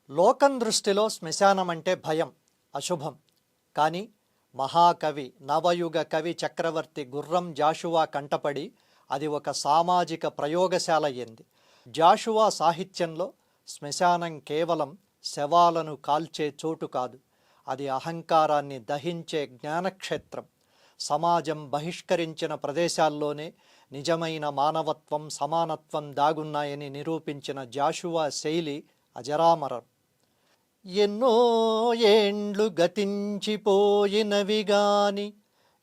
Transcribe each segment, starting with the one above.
లోకం దృష్టిలో శ్మశానం అంటే భయం, అశుభం. కానీ మహాకవి, నవయుగ కవి చక్రవర్తి గుర్రం జాషువా కంటపడి అది ఒక సామాజిక ప్రయోగశాల అయ్యింది. జాషువా సాహిత్యంలో శ్మశానం కేవలం శవాలను కాల్చే చోటు కాదు, అది అహంకారాన్ని దహించే జ్ఞానక్షేత్రం. సమాజం బహిష్కరించిన ప్రదేశాల్లోనే నిజమైన మానవత్వం, సమానత్వం దాగున్నాయని నిరూపించిన జాషువా శైలి అజరామరం. ఎన్నో ఏండ్లు గతించిపోయినవిగాని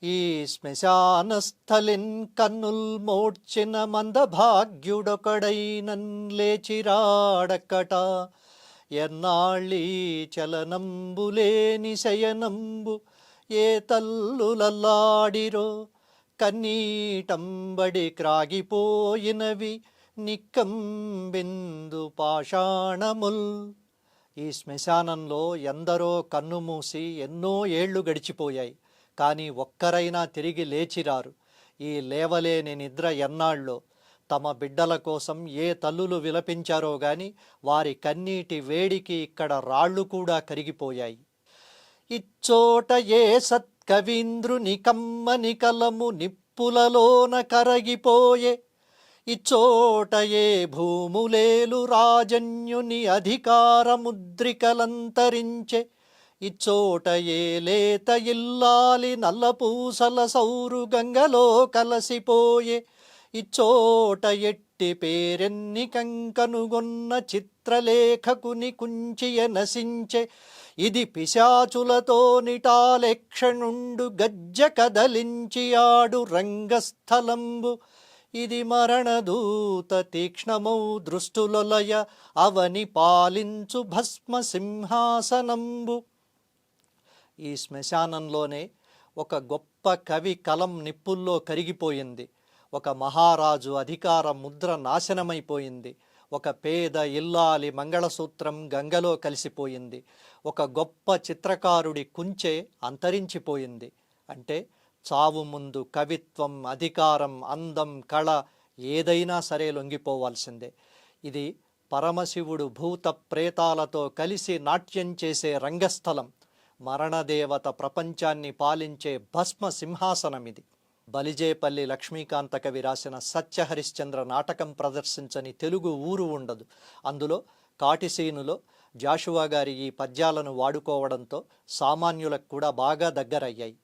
ఈ శ్మశానస్థలిన్ కన్నుల్ మోడ్చిన మందభాగ్యుడొకడైనన్ లేచిరాడక్కట. ఎన్నాళ్ళీ చలనంబులేని శయనంబు ఏ తల్లులల్లాడిరో, కన్నీటంబడి క్రాగిపోయినవి నిక్కంబిందు పాషాణముల్. ఈ శ్మశానంలో ఎందరో కన్నుమూసి ఎన్నో ఏళ్లు గడిచిపోయాయి, కానీ ఒక్కరైనా తిరిగి లేచిరారు. ఈ లేవలేని నిద్ర ఎన్నాళ్ళో. తమ బిడ్డల కోసం ఏ తల్లులు విలపించారో గాని వారి కన్నీటి వేడికి ఇక్కడ రాళ్ళు కూడా కరిగిపోయాయి. ఇచ్చోట ఏ సత్కవీంద్రుని కమ్మని కలము నిప్పులలోన కరగిపోయే, ఇచ్చోటయే భూములేలు రాజన్యుని అధికారముద్రికలంతరించే, ఇచ్చోటయే లేత ఇల్లాలి నల్లపూసల సౌరు గంగలో కలసిపోయే, ఇచ్చోట ఎట్టి పేరెన్ని కంకనుగొన్న చిత్రలేఖకుని కుంచియ నశించే, ఇది పిశాచులతో నిటాలెక్షణుండు గజ్జ కదలించి ఆడు రంగస్థలంబు, ఇది మరణదూత తీక్ష్ణమౌ దృష్టులొలయ అవని పాలించు భస్మ సింహాసనంబు. ఈ శ్మశానంలోనే ఒక గొప్ప కవి కలం నిప్పుల్లో కరిగిపోయింది. ఒక మహారాజు అధికార ముద్ర నాశనమైపోయింది. ఒక పేద ఇల్లాలి మంగళసూత్రం గంగలో కలిసిపోయింది. ఒక గొప్ప చిత్రకారుడి కుంచె అంతరించిపోయింది. అంటే చావు ముందు కవిత్వం, అధికారం, అందం, కళ ఏదైనా సరే లొంగిపోవాల్సిందే. ఇది పరమశివుడు భూత ప్రేతాలతో కలిసి నాట్యం చేసే రంగస్థలం. మరణదేవత ప్రపంచాన్ని పాలించే భస్మ సింహాసనం ఇది. బలిజేపల్లి లక్ష్మీకాంత కవి రాసిన సత్యహరిశ్చంద్ర నాటకం ప్రదర్శించని తెలుగు ఊరు ఉండదు. అందులో కాటిసీనులో జాషువా గారి ఈ పద్యాలను వాడుకోవడంతో సామాన్యులకు కూడా బాగా దగ్గరయ్యాయి.